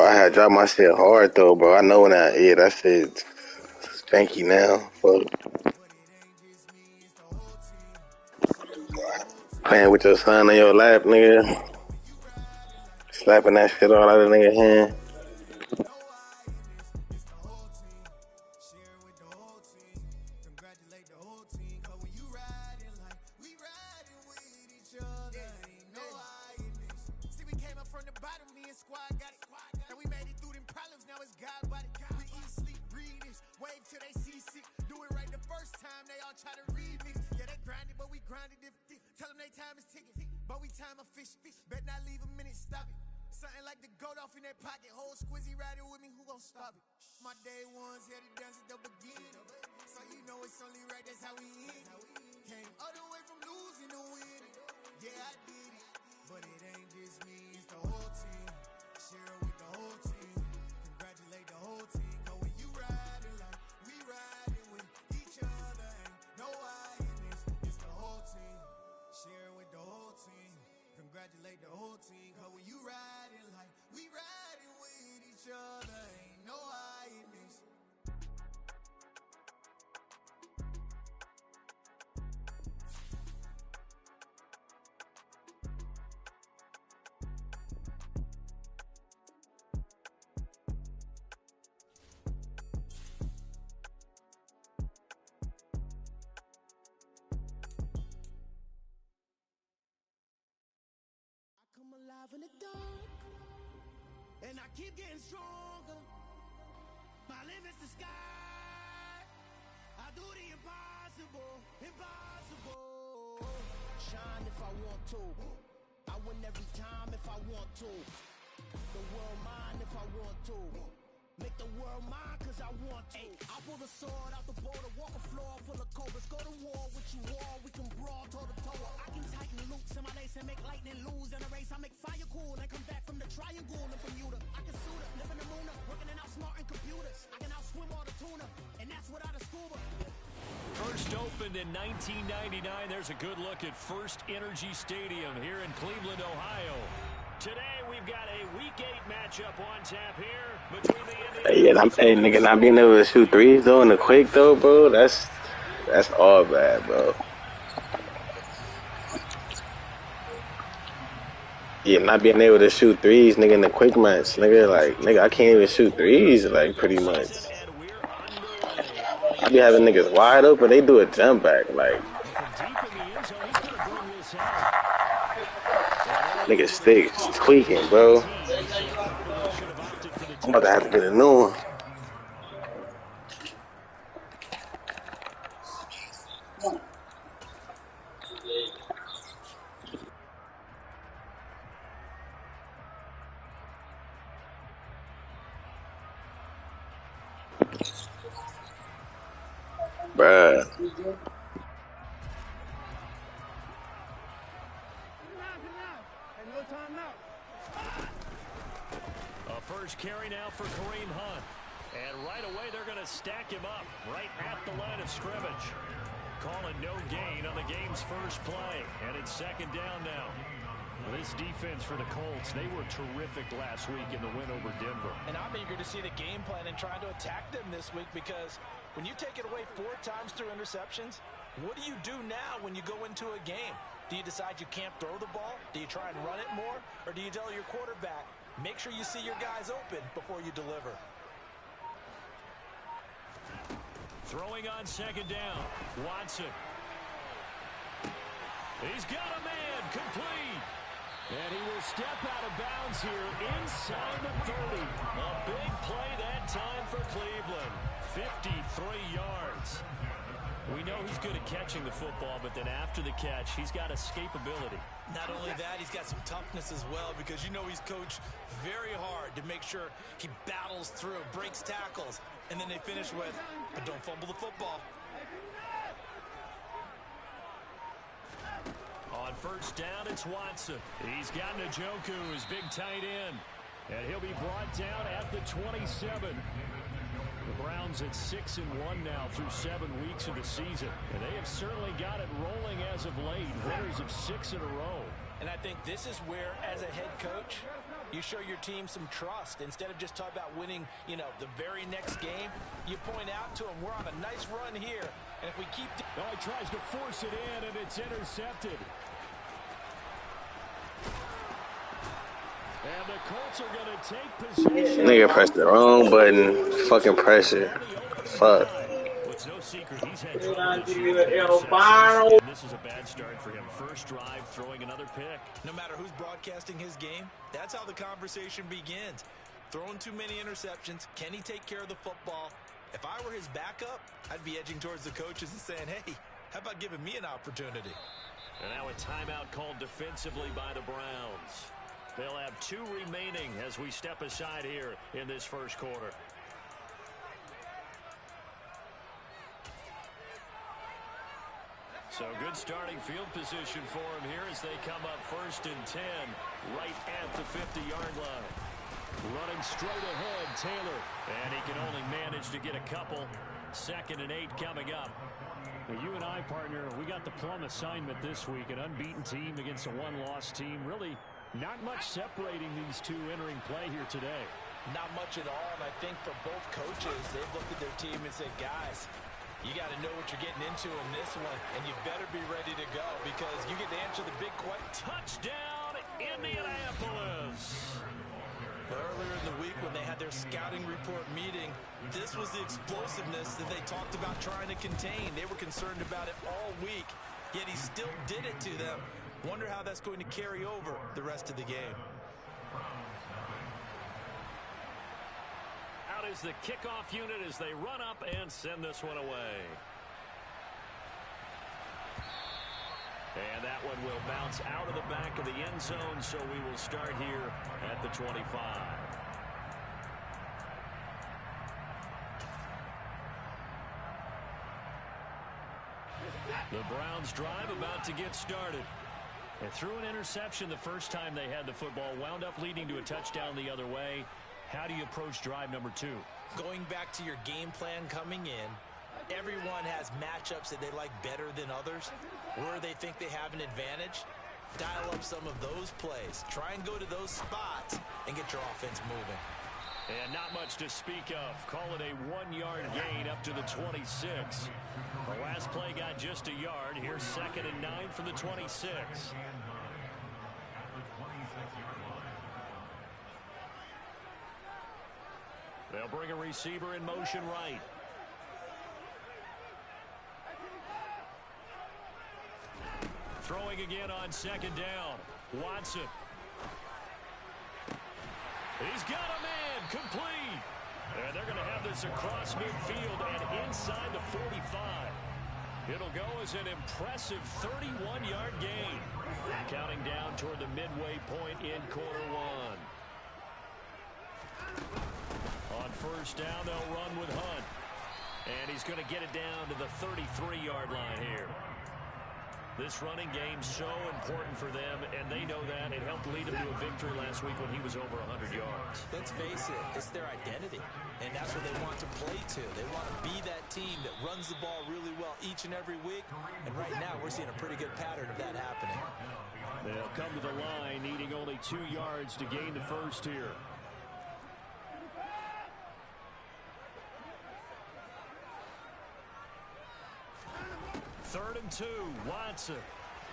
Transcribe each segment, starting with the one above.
Bro, I had dropped my shit hard though, bro. I know when that shit spanky now. Fuck. Playing with your son in your lap, nigga. Slapping that shit all out of nigga hand. In the dark, and I keep getting stronger. My limit's the sky. I do the impossible, impossible. Shine if I want to. I win every time if I want to. The world mine if I want to. Make the world mine cause I want to. I pull the sword out the border, walk a floor full of cobras. Go to war with you all, we can brawl toe to toe. I can tighten loops in my lace and make lightning lose in a race. I make fire cool and come back from the triangle in Bermuda. I can suit up, live in the moon up, working and outsmarting computers. I can outswim all the tuna, and that's without a scuba. First opened in 1999. There's a good look at First Energy Stadium here in Cleveland, Ohio. Today we've got a Week 8 matchup on tap here between the Nigga, not being able to shoot threes though in the Quake though, bro. That's all bad, bro. Yeah, not being able to shoot threes, nigga, in the quick match, nigga. Like, nigga, I can't even shoot threes, like, pretty much. I be having niggas wide open, they do a jump back, like. Nigga sticks tweaking, bro. I'm about to have to get a new one. Bruh. A first carry now for Kareem Hunt. And right away they're going to stack him up right at the line of scrimmage. Calling no gain on the game's first play. And it's second down now. This defense for the Colts, they were terrific last week in the win over Denver. And I'm eager to see the game plan and trying to attack them this week, because when you take it away 4 times through interceptions, what do you do now when you go into a game? Do you decide you can't throw the ball? Do you try and run it more? Or do you tell your quarterback, make sure you see your guys open before you deliver? Throwing on second down, Watson. He's got a man, complete. And he will step out of bounds here inside the 30. A big play that time for Cleveland. 53 yards. We know he's good at catching the football, but then after the catch, he's got escapability. Not only that, he's got some toughness as well, because you know he's coached very hard to make sure he battles through, breaks tackles, and then they finish with, but don't fumble the football. On first down, it's Watson. He's got Njoku, his big tight end. And he'll be brought down at the 27. The Browns at 6-1 now through 7 weeks of the season. And they have certainly got it rolling as of late. Winners of 6 in a row. And I think this is where, as a head coach, You show your team some trust. Instead of just talking about winning, you know, the very next game, you point out to them, we're on a nice run here. And if we keep... Oh, he tries to force it in, and it's intercepted. And the Colts are going to take possession. Nigga pressed the wrong button. Fucking pressure. Fuck. It's no secret he's had trouble this year. And this is a bad start for him. First drive, throwing another pick. No matter who's broadcasting his game, that's how the conversation begins. Throwing too many interceptions. Can he take care of the football? If I were his backup, I'd be edging towards the coaches and saying, hey, how about giving me an opportunity? And now a timeout called defensively by the Browns. They'll have 2 remaining as we step aside here in this first quarter. So good starting field position for him here as they come up 1st and 10 right at the 50-yard line. Running straight ahead, Taylor. And he can only manage to get a couple. 2nd and 8 coming up. Well, you and I, partner, we got the plum assignment this week. An unbeaten team against a one-loss team. Really not much separating these two entering play here today. Not much at all, and I think for both coaches, they've looked at their team and said, guys, you got to know what you're getting into in this one, and you better be ready to go because you get to answer the big question. Touchdown, Indianapolis! Earlier in the week when they had their scouting report meeting, this was the explosiveness that they talked about trying to contain. They were concerned about it all week, yet he still did it to them. Wonder how that's going to carry over the rest of the game. Out is the kickoff unit as they run up and send this one away. And that one will bounce out of the back of the end zone, so we will start here at the 25. The Browns drive about to get started. They threw an interception the first time they had the football, wound up leading to a touchdown the other way. How do you approach drive number 2? Going back to your game plan coming in, everyone has matchups that they like better than others. Where they think they have an advantage, dial up some of those plays. Try and go to those spots and get your offense moving. And not much to speak of. Call it a 1-yard gain up to the 26. The last play got just a yard. Here's 2nd and 9 from the 26. They'll bring a receiver in motion right. Throwing again on 2nd down. Watson. He's got a man complete. And they're going to have this across midfield and inside the 45. It'll go as an impressive 31-yard gain. Counting down toward the midway point in quarter 1. On 1st down, they'll run with Hunt. And he's going to get it down to the 33-yard line here. This running game's so important for them, and they know that. It helped lead them to a victory last week when he was over 100 yards. Let's face it, it's their identity, and that's what they want to play to. They want to be that team that runs the ball really well each and every week, and right now we're seeing a pretty good pattern of that happening. They'll come to the line, needing only 2 yards to gain the first here. Third and 2, Watson.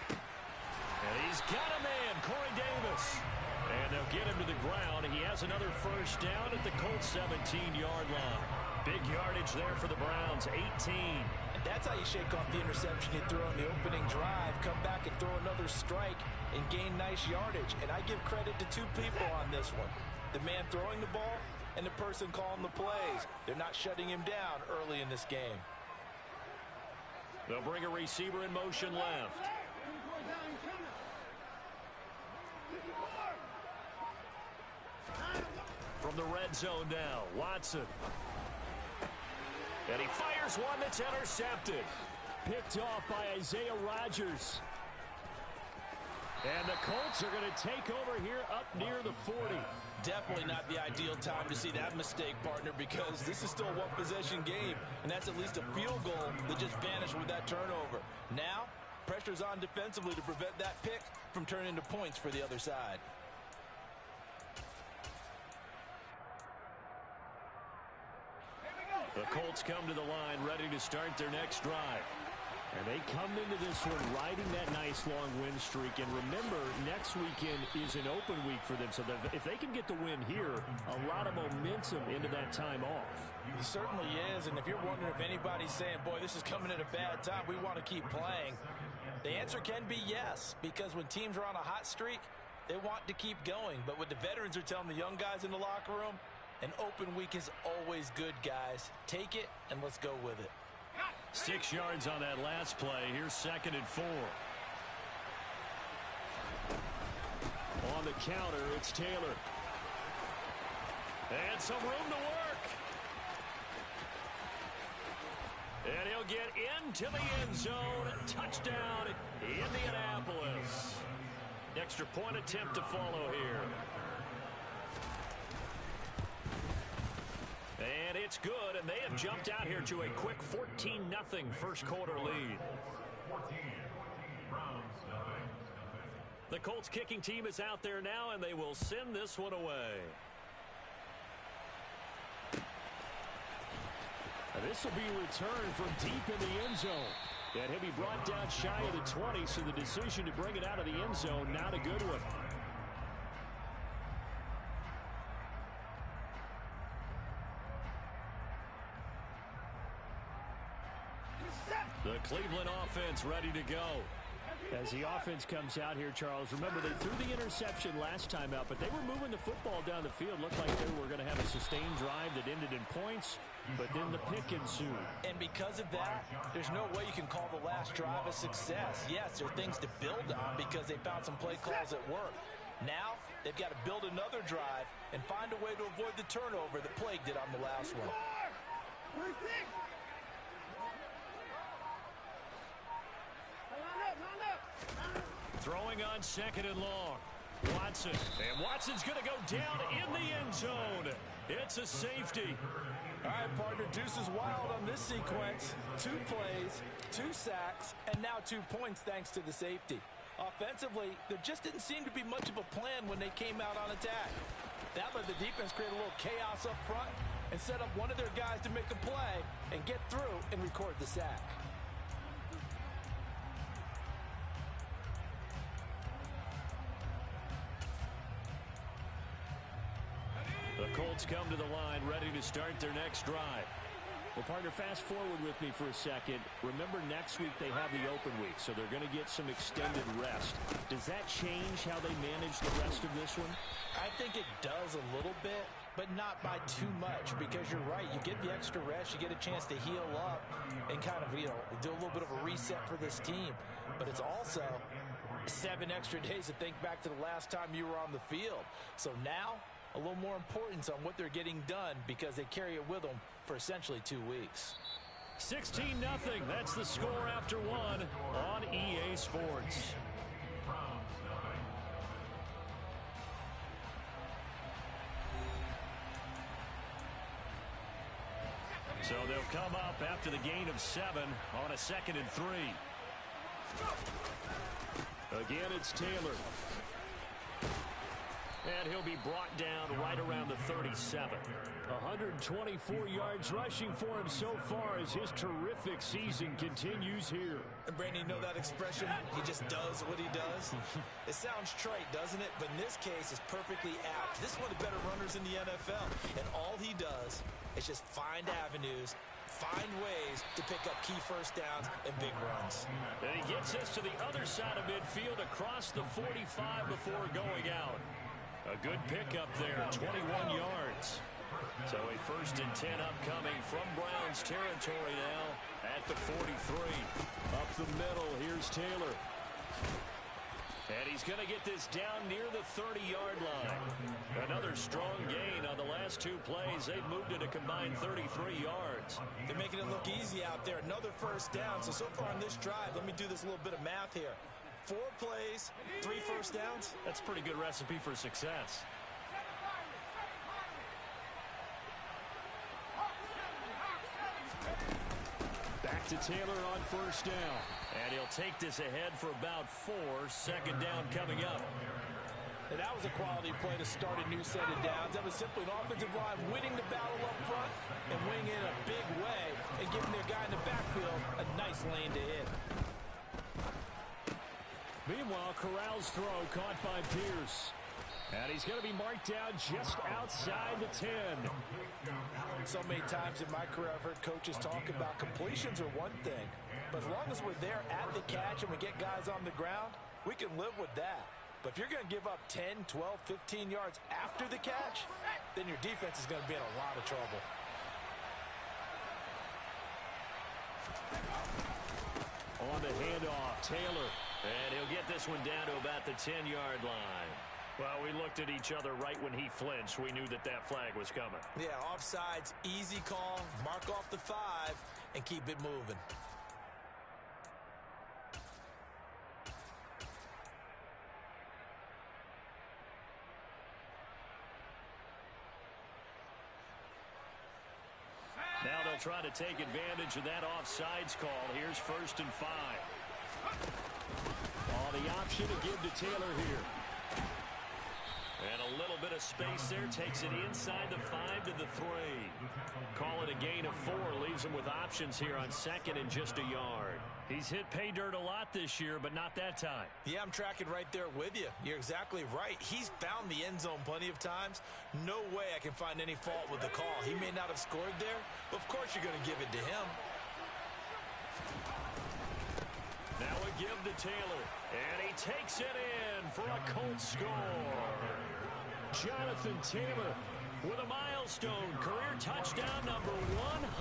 And he's got a man, Corey Davis. And they'll get him to the ground. He has another first down at the Colts 17-yard line. Big yardage there for the Browns, 18. And that's how you shake off the interception you threw on the opening drive. Come back and throw another strike and gain nice yardage. And I give credit to 2 people on this one. The man throwing the ball and the person calling the plays. They're not shutting him down early in this game. They'll bring a receiver in motion left. From the red zone now, Watson. And he fires one that's intercepted. Picked off by Isaiah Rodgers. And the Colts are going to take over here up near the 40. Definitely not the ideal time to see that mistake, partner, because this is still a one-possession game, and that's at least a field goal that just vanished with that turnover. Now, pressure's on defensively to prevent that pick from turning into points for the other side. The Colts come to the line ready to start their next drive. And they come into this one riding that nice long win streak. And remember, next weekend is an open week for them. So if they can get the win here, a lot of momentum into that time off. He certainly is. And if you're wondering if anybody's saying, boy, this is coming at a bad time, we want to keep playing, the answer can be yes. Because when teams are on a hot streak, they want to keep going. But what the veterans are telling the young guys in the locker room, an open week is always good, guys. Take it and let's go with it. 6 yards on that last play. Here's 2nd and 4. On the counter, it's Taylor. And some room to work. And he'll get into the end zone. Touchdown, Indianapolis. Extra point attempt to follow here. And it's good, and they have jumped out here to a quick 14-0 first quarter lead. The Colts kicking team is out there now, and they will send this one away. And this will be returned from deep in the end zone. And he'll be brought down shy of the 20, so the decision to bring it out of the end zone, not a good one. The Cleveland offense ready to go. As the offense comes out here, Charles, remember they threw the interception last time out, but they were moving the football down the field. Looked like they were going to have a sustained drive that ended in points, but then the pick ensued. And because of that, there's no way you can call the last drive a success. Yes, there are things to build on because they found some play calls that work. Now, they've got to build another drive and find a way to avoid the turnover that plagued it on the last one. Throwing on 2nd and long. Watson. And Watson's going to go down in the end zone. It's a safety. All right, partner, Deuce is wild on this sequence. 2 plays, 2 sacks, and now 2 points thanks to the safety. Offensively, there just didn't seem to be much of a plan when they came out on attack. That let the defense create a little chaos up front and set up one of their guys to make a play and get through and record the sack. The Colts come to the line ready to start their next drive. Well, partner, fast forward with me for a second. Remember, next week they have the open week, so they're going to get some extended rest. Does that change how they manage the rest of this one? I think it does a little bit, but not by too much, because you're right. You get the extra rest, you get a chance to heal up and kind of, do a little bit of a reset for this team. But it's also 7 extra days to think back to the last time you were on the field. So now, a little more importance on what they're getting done because they carry it with them for essentially 2 weeks. 16-0. That's the score after 1 on EA Sports. So they'll come up after the gain of 7 on a 2nd and 3. Again, it's Taylor. And he'll be brought down right around the 37. 124 yards rushing for him so far as his terrific season continues here. And Brandon, you know that expression? He just does what he does? It sounds trite, doesn't it? But in this case, it's perfectly apt. This is one of the better runners in the NFL. And all he does is just find avenues, find ways to pick up key first downs and big runs. And he gets us to the other side of midfield across the 45 before going out. A good pickup there, 21 yards. So a 1st and 10 upcoming from Browns territory now at the 43. Up the middle, here's Taylor. And he's going to get this down near the 30-yard line. Another strong gain on the last 2 plays. They've moved it a combined 33 yards. They're making it look easy out there. Another 1st down. So far in this drive, let me do this little bit of math here. 4 plays, 3 first downs. That's a pretty good recipe for success. Back to Taylor on 1st down. And he'll take this ahead for about 4. 2nd down coming up. And that was a quality play to start a new set of downs. That was simply an offensive line winning the battle up front and winning in a big way and giving their guy in the backfield a nice lane to hit. Meanwhile, Corral's throw caught by Pierce. And he's going to be marked down just outside the 10. So many times in my career I've heard coaches talk about completions are one thing. But as long as we're there at the catch and we get guys on the ground, we can live with that. But if you're going to give up 10, 12, 15 yards after the catch, then your defense is going to be in a lot of trouble. On the handoff, Taylor. And he'll get this one down to about the 10-yard line. Well, we looked at each other right when he flinched. We knew that that flag was coming. Yeah, offsides, easy call, mark off the 5, and keep it moving. Now they'll try to take advantage of that offsides call. Here's 1st and 5. Oh, the option to give to Taylor here. And a little bit of space there. Takes it inside the 5 to the 3. Call it a gain of 4. Leaves him with options here on 2nd and just a yard. He's hit pay dirt a lot this year, but not that time. Yeah, I'm tracking right there with you. You're exactly right. He's found the end zone plenty of times. No way I can find any fault with the call. He may not have scored there, but of course you're going to give it to him. Now a give to Taylor, and he takes it in for a Colts score. Jonathan Taylor with a milestone career touchdown number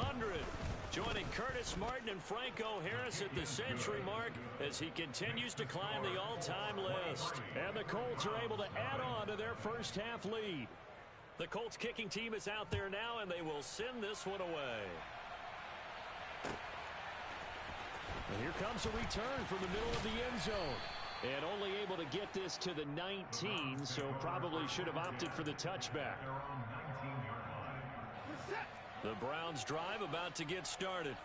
100. Joining Curtis Martin and Franco Harris at the century mark as he continues to climb the all-time list. And the Colts are able to add on to their first half lead. The Colts kicking team is out there now, and they will send this one away. And here comes a return from the middle of the end zone. And only able to get this to the 19, so probably should have opted for the touchback. The Browns drive about to get started.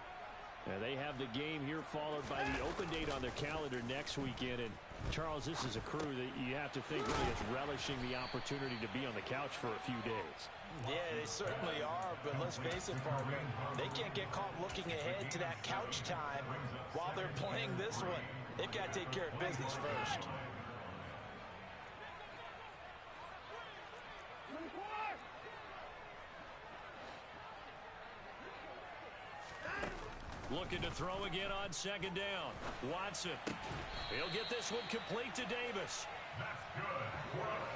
Now they have the game here followed by the open date on their calendar next weekend. And Charles, this is a crew that you have to think really is relishing the opportunity to be on the couch for a few days. Yeah, they certainly are, but let's face it, partner, they can't get caught looking ahead to that couch time while they're playing this one. They've got to take care of business first. Looking to throw again on 2nd down. Watson. He'll get this one complete to Davis.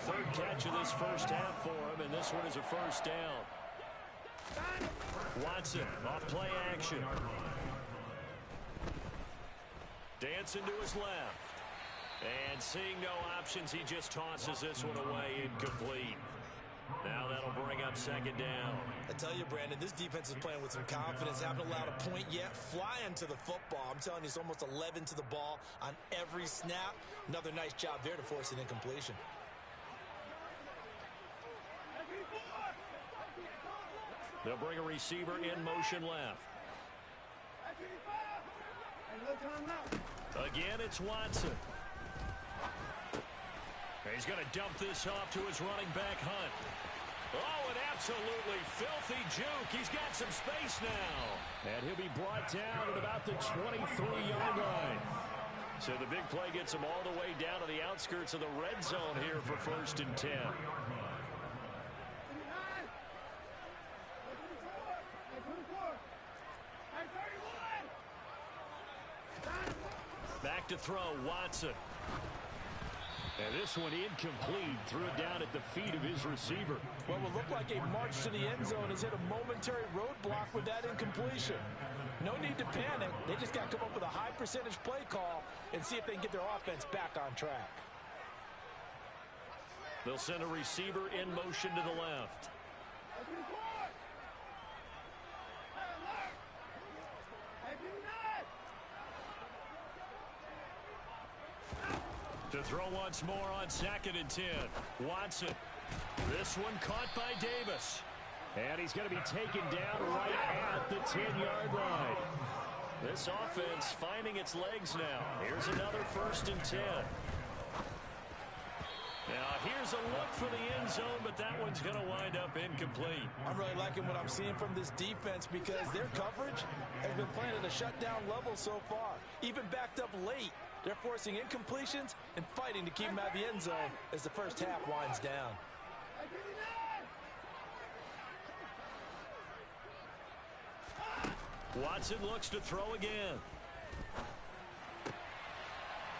3rd catch of this first half for him, and this one is a 1st down. Watson off play action. Dancing to his left. And seeing no options, he just tosses this one away incomplete. Now that'll bring up 2nd down. I tell you, Brandon, this defense is playing with some confidence. Haven't allowed a point yet. Flying to the football. I'm telling you, it's almost 11 to the ball on every snap. Another nice job there to force an incompletion. They'll bring a receiver in motion left. Again, it's Watson. He's going to dump this off to his running back, Hunt. Oh, an absolutely filthy juke. He's got some space now. And he'll be brought down at about the 23-yard line. So the big play gets him all the way down to the outskirts of the red zone here for 1st and 10. Back to throw, Watson. And this one incomplete. Threw it down at the feet of his receiver. What will look like a march to the end zone has hit a momentary roadblock with that incompletion. No need to panic. They just got to come up with a high percentage play call and see if they can get their offense back on track. They'll send a receiver in motion to the left. To throw once more on 2nd and 10. Watson. This one caught by Davis. And he's going to be taken down right at the 10-yard line. This offense finding its legs now. Here's another 1st and 10. Now here's a look for the end zone, but that one's going to wind up incomplete. I'm really liking what I'm seeing from this defense because their coverage has been playing at a shutdown level so far. Even backed up late, they're forcing incompletions and fighting to keep them out of the end zone as the first half winds down. Watson looks to throw again.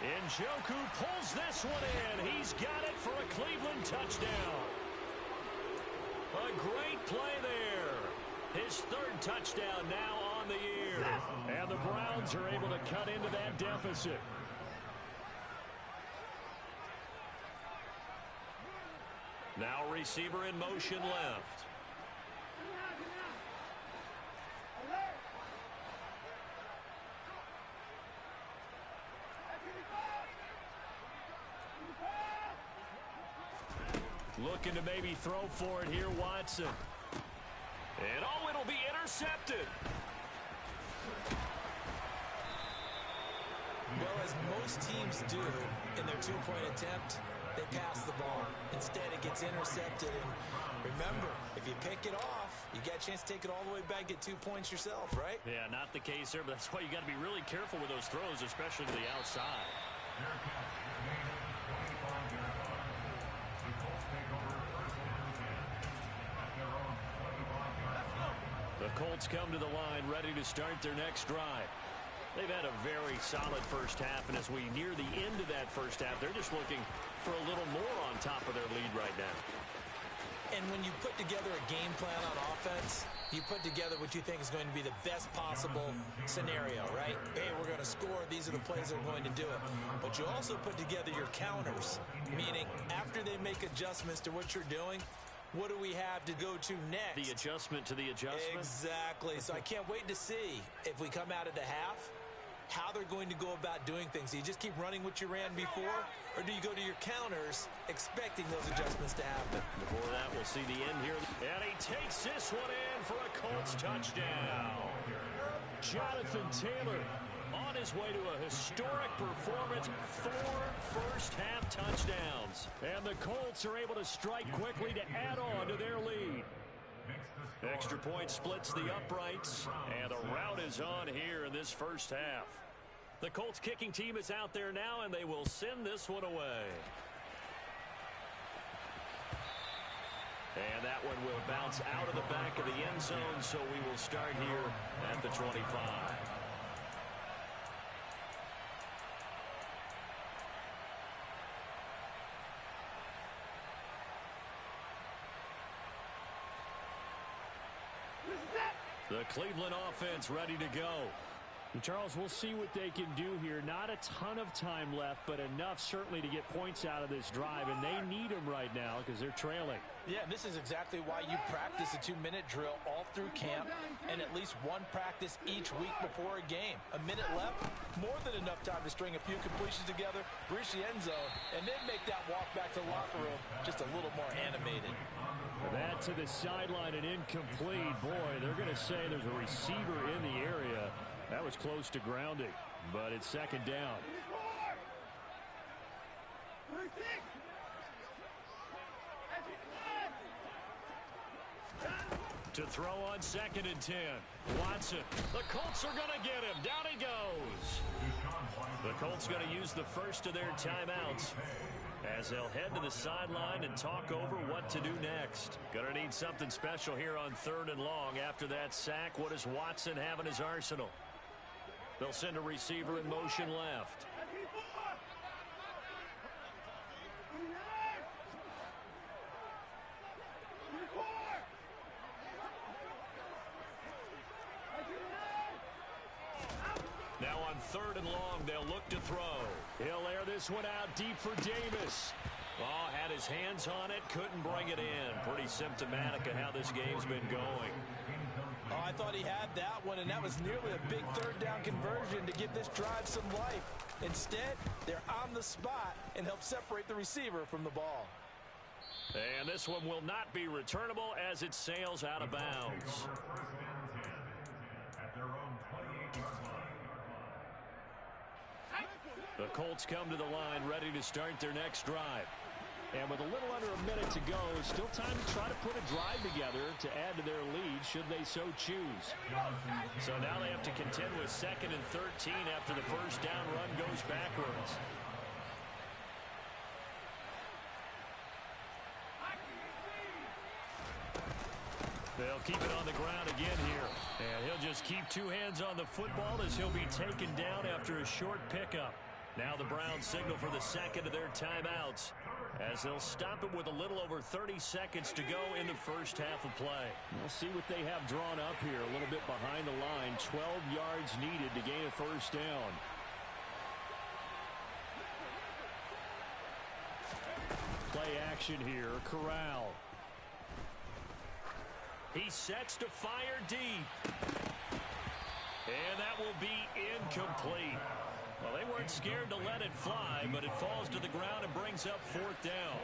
Njoku pulls this one in. He's got it for a Cleveland touchdown. A great play there. His third touchdown now on the year. And the Browns are able to cut into that deficit. Now receiver in motion left. Looking to maybe throw for it here, Watson. And oh, it'll be intercepted. Well, as most teams do in their two-point attempt, they pass the ball. Instead, it gets intercepted. And remember, if you pick it off, you got a chance to take it all the way back, get 2 points yourself, right? Yeah, not the case there, but that's why you got to be really careful with those throws, especially to the outside. The Colts come to the line ready to start their next drive. They've had a very solid first half, and as we near the end of that first half, they're just looking for a little more on top of their lead right now. And when you put together a game plan on offense, you put together what you think is going to be the best possible scenario, right? Hey, we're going to score. These are the plays that are going to do it. But you also put together your counters, meaning after they make adjustments to what you're doing, what do we have to go to next? The adjustment to the adjustment? Exactly. So I can't wait to see if we come out of the half, how they're going to go about doing things. Do you just keep running what you ran before, or do you go to your counters expecting those adjustments to happen? Before that, we'll see the end here. And he takes this one in for a Colts touchdown. Jonathan Taylor on his way to a historic performance, 4 first-half touchdowns. And the Colts are able to strike quickly to add on to their lead. Extra point splits the uprights, and the rout is on here in this first half. The Colts kicking team is out there now, and they will send this one away. And that one will bounce out of the back of the end zone, so we will start here at the 25. The Cleveland offense ready to go. And Charles, we'll see what they can do here. Not a ton of time left, but enough certainly to get points out of this drive, and they need them right now because they're trailing. Yeah, and this is exactly why you practice a 2-minute drill all through camp and at least one practice each week before a game. A minute left, more than enough time to string a few completions together, reach the end zone, and then make that walk back to the locker room just a little more animated. That to the sideline and incomplete. Boy, they're going to say there's a receiver in the area. That was close to grounding, but it's second down. To throw on 2nd and 10. Watson. The Colts are going to get him. Down he goes. The Colts going to use the first of their timeouts as they'll head to the sideline and talk over what to do next. Going to need something special here on 3rd and long. After that sack, what does Watson have in his arsenal? They'll send a receiver in motion left. Now on 3rd and long, they'll look to throw. He'll air this one out deep for Davis. Oh, had his hands on it, couldn't bring it in. Pretty symptomatic of how this game's been going. Oh, I thought he had that one, and that was nearly a big 3rd down conversion to give this drive some life. Instead, they're on the spot and help separate the receiver from the ball. And this one will not be returnable as it sails out of bounds. The Colts come to the line ready to start their next drive. And with a little under a minute to go, still time to try to put a drive together to add to their lead should they so choose. So now they have to contend with 2nd and 13 after the first down run goes backwards. They'll keep it on the ground again here. And he'll just keep 2 hands on the football as he'll be taken down after a short pickup. Now the Browns signal for the second of their timeouts as they'll stop it with a little over 30 seconds to go in the first half of play. We'll see what they have drawn up here. A little bit behind the line. 12 yards needed to gain a first down. Play action here. Corral. He sets to fire deep. And that will be incomplete. Well, they weren't scared to let it fly, but it falls to the ground and brings up 4th down.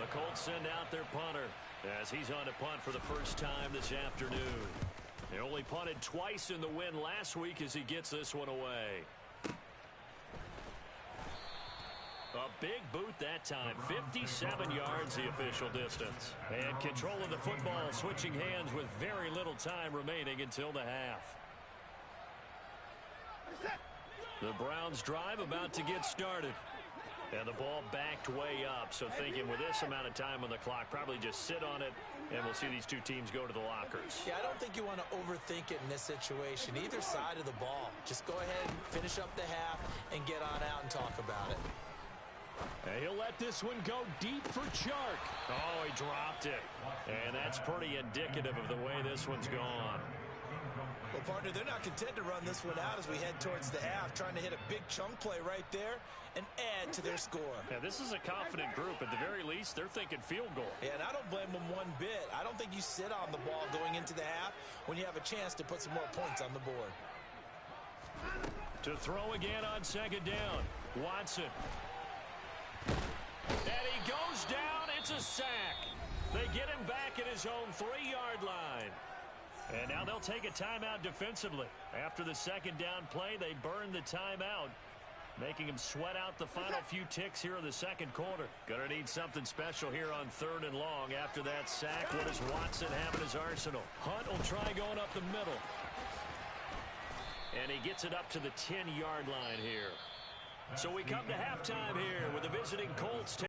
The Colts send out their punter as he's on to punt for the first time this afternoon. He only punted twice in the win last week as he gets this one away. A big boot that time. 57 yards the official distance. And control of the football switching hands with very little time remaining until the half. The Browns drive about to get started. And the ball backed way up. So thinking with this amount of time on the clock, probably just sit on it, and we'll see these two teams go to the lockers. Yeah, I don't think you want to overthink it in this situation. Either side of the ball. Just go ahead and finish up the half and get on out and talk about it. And he'll let this one go deep for Chark. Oh, he dropped it. And that's pretty indicative of the way this one's gone. Well, partner, they're not content to run this one out as we head towards the half, trying to hit a big chunk play right there and add to their score. Yeah, this is a confident group. At the very least, they're thinking field goal. Yeah, and I don't blame them one bit. I don't think you sit on the ball going into the half when you have a chance to put some more points on the board. To throw again on 2nd down. Watson. And he goes down. It's a sack. They get him back at his own 3-yard line. And now they'll take a timeout defensively. After the 2nd down play, they burn the timeout, making him sweat out the final few ticks here in the 2nd quarter. Gonna need something special here on 3rd and long. After that sack, what does Watson have in his arsenal? Hunt will try going up the middle. And he gets it up to the 10-yard line here. So we come to halftime here with the visiting Colts.